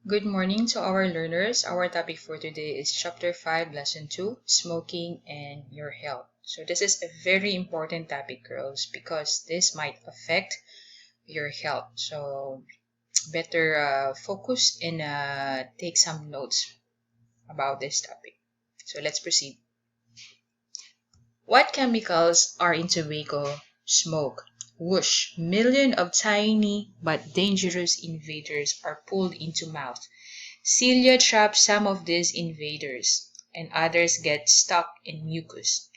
Good morning to our learners. Our topic for today is Chapter 5, Lesson 2, Smoking and Your Health. So this is a very important topic, girls, because this might affect your health. So better focus and take some notes about this topic. So let's proceed. What chemicals are in tobacco smoke? Whoosh! Millions of tiny but dangerous invaders are pulled into mouth. Cilia traps some of these invaders, and others get stuck in mucus.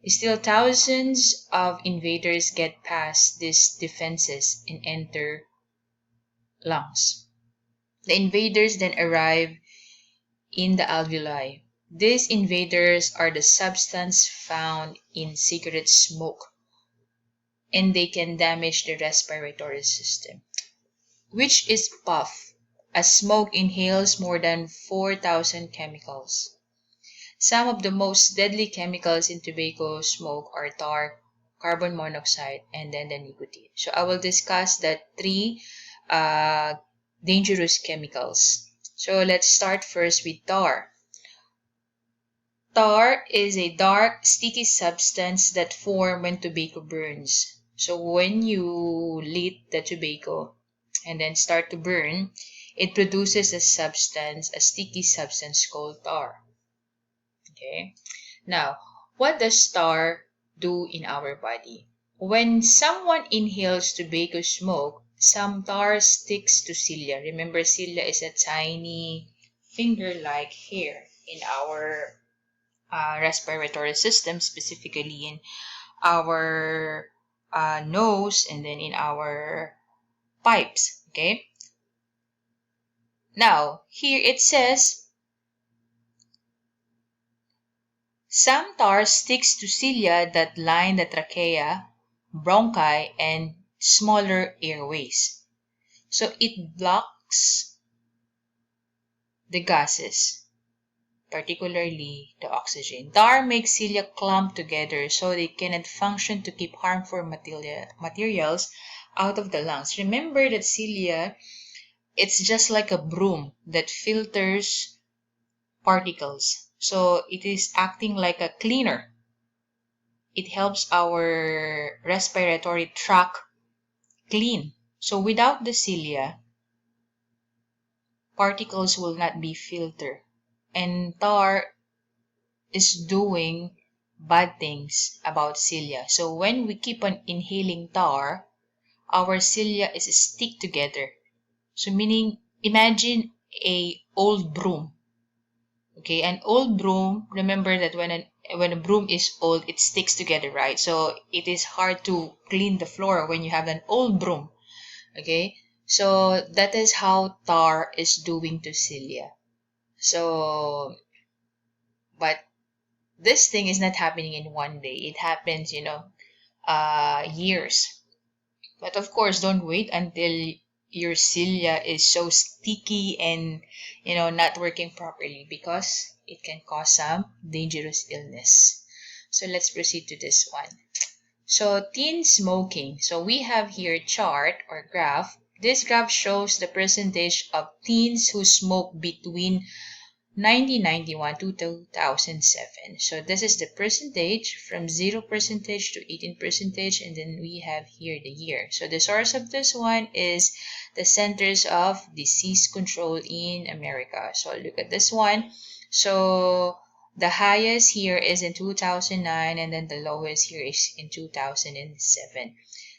Still, thousands of invaders get past these defenses and enter lungs. The invaders then arrive in the alveoli. These invaders are the substance found in cigarette smoke, and they can damage the respiratory system, which is puff, as smoke inhales more than 4,000 chemicals. Some of the most deadly chemicals in tobacco smoke are tar, carbon monoxide, and then the nicotine. So I will discuss the three uh, dangerous chemicals. So let's start first with tar. Tar is a dark, sticky substance that forms when tobacco burns. So when you lit the tobacco and then start to burn, it produces a sticky substance called tar. Okay. Now, what does tar do in our body? When someone inhales tobacco smoke, some tar sticks to cilia. Remember, cilia is a tiny finger-like hair in our respiratory system, specifically in our nose and then in our pipes. Okay. Now, here it says some tar sticks to cilia that line the trachea, bronchi, and smaller airways. So it blocks the gases, particularly the oxygen. Tar makes cilia clump together so they cannot function to keep harmful materials out of the lungs. Remember that cilia, it's just like a broom that filters particles. So it is acting like a cleaner. It helps our respiratory tract clean. So without the cilia, particles will not be filtered. And tar is doing bad things about cilia. So when we keep on inhaling tar, our cilia is stick together. So meaning, imagine a old broom. Okay, an old broom, remember that when a broom is old, it sticks together, right? So it is hard to clean the floor when you have an old broom. Okay, so that is how tar is doing to cilia. So, but this thing is not happening in one day. It happens, years. But of course, don't wait until your cilia is so sticky and not working properly, because it can cause some dangerous illness. So let's proceed to this one. So teen smoking. So we have here chart or graph. This graph shows the percentage of teens who smoke between 1991 to 2007. So this is the percentage from 0% to 18%, and then we have here the year. So the source of this one is the Centers of Disease Control in America. So look at this one. So the highest here is in 2009, and then the lowest here is in 2007.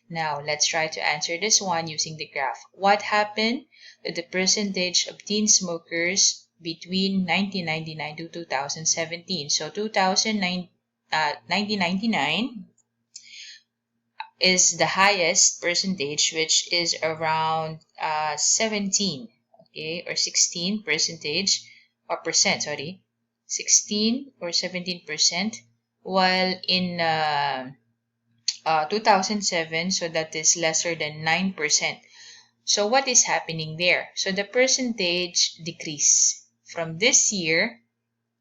Now let's try to answer this one using the graph. What happened to the percentage of teen smokers between 1999 to 2017? So 1999 is the highest percentage, which is around 17, okay, or 16 percentage or percent, sorry, 16 or 17%, while in 2007, so that is lesser than 9%. So what is happening there? So the percentage decrease from this year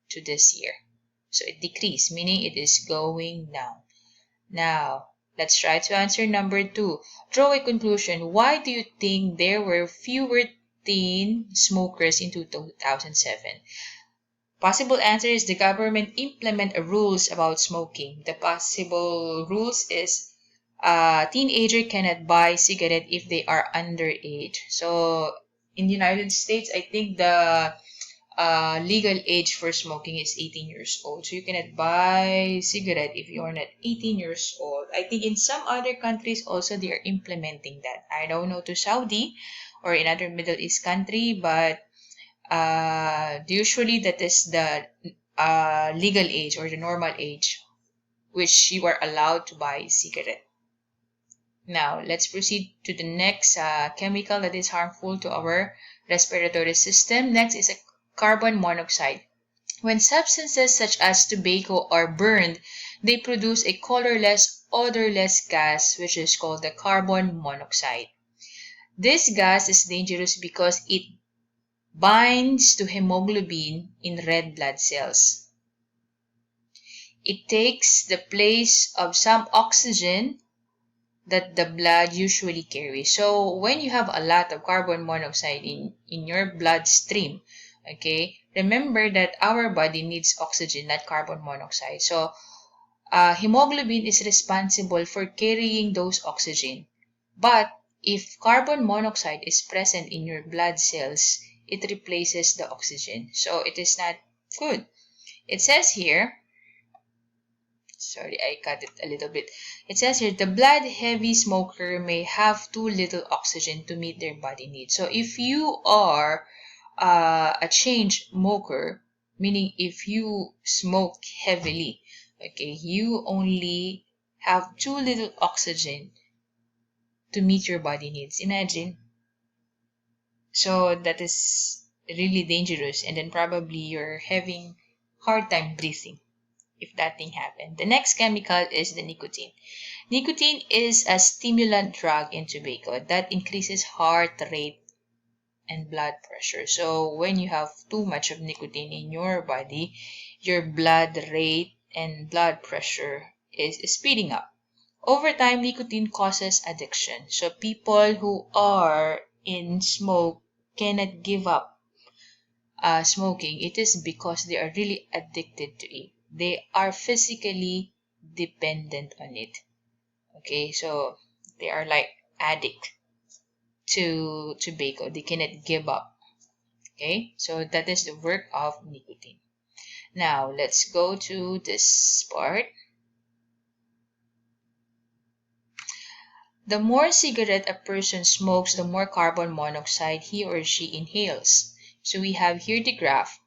to this year. So it decreased, meaning it is going down. Now, let's try to answer number 2. Draw a conclusion. Why do you think there were fewer smokers in 2007. Possible answer is the government implement rules about smoking. The possible rules is a teenager cannot buy cigarette if they are underage. So in the United States, I think the legal age for smoking is 18 years old. So you cannot buy cigarette if you are not 18 years old. I think in some other countries also they are implementing that. I don't know to Saudi or in other Middle East country, but usually that is the legal age or the normal age which you are allowed to buy cigarette. Now, let's proceed to the next chemical that is harmful to our respiratory system. Next is a carbon monoxide. When substances such as tobacco are burned, they produce a colorless, odorless gas which is called the carbon monoxide. This gas is dangerous because it binds to hemoglobin in red blood cells. It takes the place of some oxygen that the blood usually carries. So when you have a lot of carbon monoxide in your bloodstream, okay, remember that our body needs oxygen, not carbon monoxide. So hemoglobin is responsible for carrying those oxygen. But if carbon monoxide is present in your blood cells, it replaces the oxygen. So it is not good. It says here, sorry, I cut it a little bit. It says here, the blood-heavy smoker may have too little oxygen to meet their body needs. So if you are a chain smoker, meaning if you smoke heavily, okay, you only have too little oxygen to meet your body needs. Imagine. So that is really dangerous, and then probably you're having hard time breathing if that thing happened. The next chemical is the nicotine. Nicotine is a stimulant drug in tobacco that increases heart rate and blood pressure. So when you have too much of nicotine in your body, your blood rate and blood pressure is speeding up. Over time, nicotine causes addiction. So people who are in smoke cannot give up smoking. It is because they are really addicted to it. They are physically dependent on it. Okay, so they are like addict to tobacco. They cannot give up. Okay, so that is the work of nicotine. Now let's go to this part. The more cigarette a person smokes, the more carbon monoxide he or she inhales. So we have here the graph.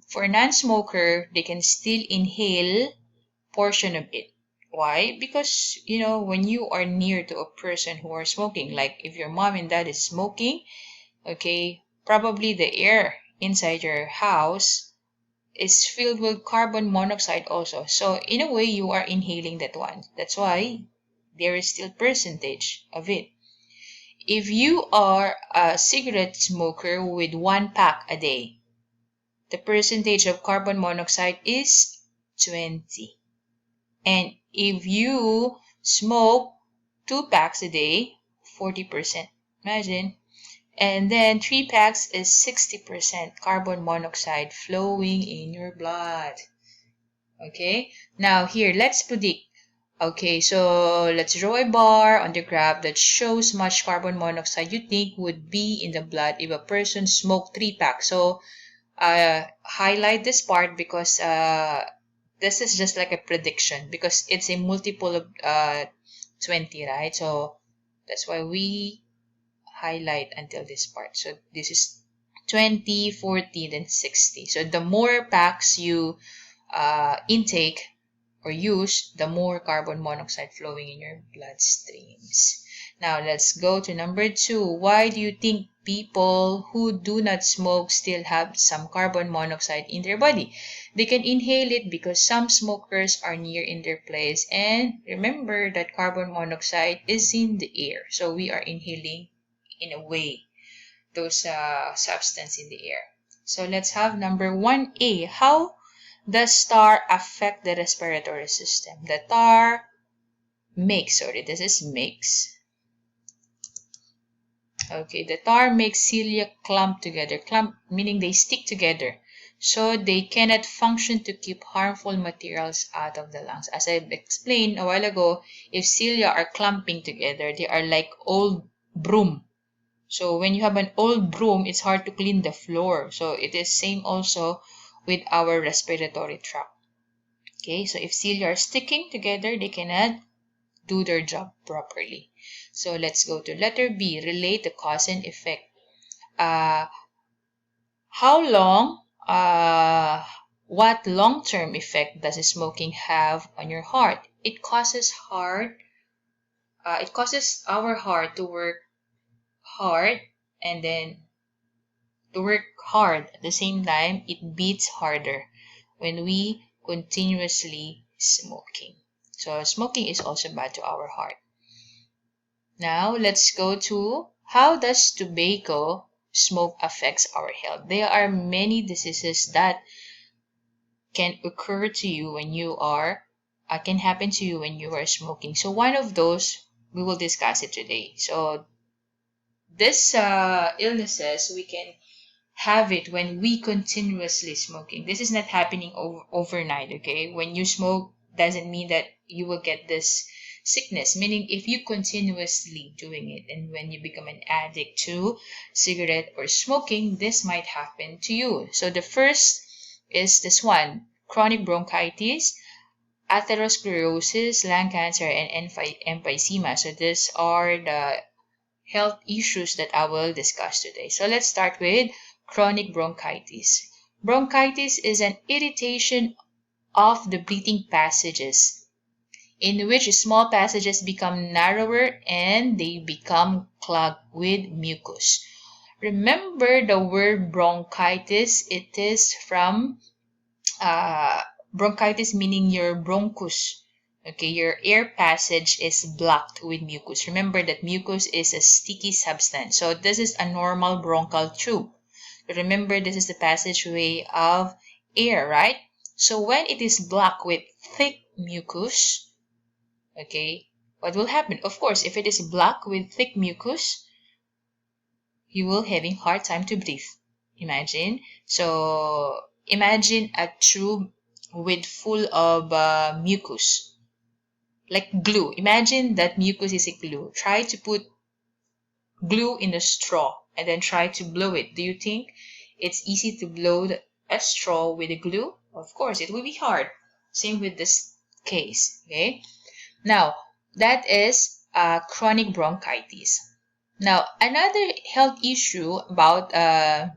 For a non-smoker, they can still inhale portion of it. Why? Because, when you are near to a person who are smoking, like if your mom and dad is smoking, okay, probably the air inside your house is filled with carbon monoxide also. So in a way, you are inhaling that one. That's why there is still percentage of it. If you are a cigarette smoker with 1 pack a day, the percentage of carbon monoxide is 20. And if you smoke 2 packs a day, 40%. Imagine. And then 3 packs is 60% carbon monoxide flowing in your blood. Okay. Now here, let's predict. Okay, so let's draw a bar on the graph that shows much carbon monoxide you think would be in the blood if a person smoked 3 packs. So highlight this part because this is just like a prediction because it's a multiple of 20, right? So that's why we highlight until this part. So this is 20, 40, then 60. So the more packs you intake or use, the more carbon monoxide flowing in your bloodstreams. Now let's go to number 2. Why do you think people who do not smoke still have some carbon monoxide in their body? They can inhale it because some smokers are near in their place. And remember that carbon monoxide is in the air. So we are inhaling, in a way, those substance in the air. So let's have number 1A. How does tar affect the respiratory system? The tar makes, sorry, this is makes Okay, the tar makes cilia clump together. Clump meaning they stick together. So they cannot function to keep harmful materials out of the lungs. As I explained a while ago, if cilia are clumping together, they are like old broom. So when you have an old broom, it's hard to clean the floor. So it is same also with our respiratory tract. Okay, so if cilia are sticking together, they cannot do their job properly. So let's go to letter B, relate the cause and effect. Uh, how long, what long-term effect does smoking have on your heart? It causes our heart to work hard and then to work hard at the same time it beats harder when we continuously smoking. So smoking is also bad to our heart. Now let's go to how does tobacco smoke affects our health. There are many diseases that can occur to you when you are can happen to you when you are smoking. So one of those we will discuss it today. So this illnesses we can have it when we continuously smoking. This is not happening overnight, okay? When you smoke doesn't mean that you will get this sickness, meaning if you continuously doing it and when you become an addict to cigarette or smoking, this might happen to you. So the first is this one, chronic bronchitis, atherosclerosis, lung cancer, and emphysema. So these are the health issues that I will discuss today. So let's start with chronic bronchitis. Bronchitis is an irritation of the breathing passages in which small passages become narrower and they become clogged with mucus. Remember the word bronchitis, it is from bronchitis meaning your bronchus. Okay, your air passage is blocked with mucus. Remember that mucus is a sticky substance. So this is a normal bronchial tube. Remember this is the passageway of air, right? So when it is blocked with thick mucus, okay, what will happen? Of course, if it is blocked with thick mucus, you will having hard time to breathe. Imagine. So imagine a tube with full of mucus, like glue. Imagine that mucus is a glue. Try to put glue in a straw and then try to blow it. Do you think it's easy to blow a straw with a glue? Of course, it will be hard. Same with this case. Okay. Now that is chronic bronchitis. Now another health issue about wait,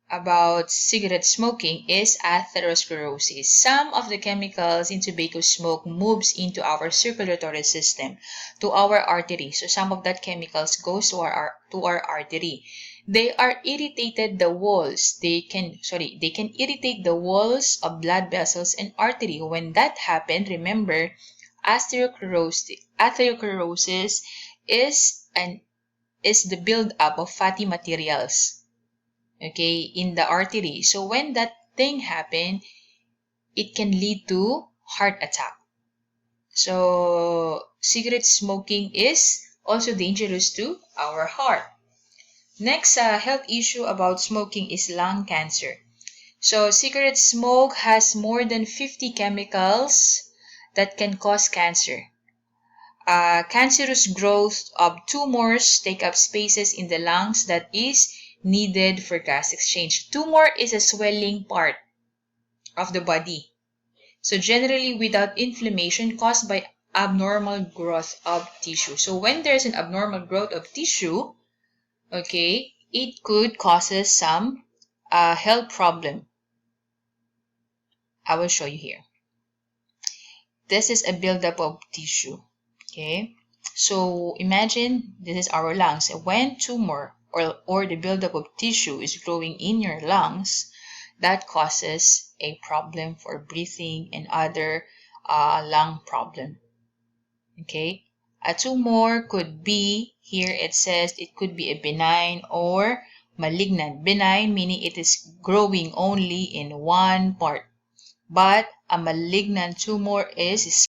about cigarette smoking is atherosclerosis. Some of the chemicals in tobacco smoke moves into our circulatory system, to our artery. So some of that chemicals goes to our artery. They are irritated the walls. They can irritate the walls of blood vessels and artery. When that happens, remember, atherosclerosis is the build-up of fatty materials, okay, in the artery. So when that thing happen, it can lead to heart attack. So cigarette smoking is also dangerous to our heart. Next health issue about smoking is lung cancer. So cigarette smoke has more than 50 chemicals that can cause cancer. Cancerous growth of tumors take up spaces in the lungs that is needed for gas exchange. Tumor is a swelling part of the body. So generally without inflammation caused by abnormal growth of tissue. So when there's an abnormal growth of tissue, okay, it could causes some health problem. I will show you here. This is a buildup of tissue. Okay, so imagine this is our lungs. When tumor or the buildup of tissue is growing in your lungs, that causes a problem for breathing and other lung problem. Okay, a tumor could be, here it says it could be a benign or malignant. Benign meaning it is growing only in one part. but a malignant tumor is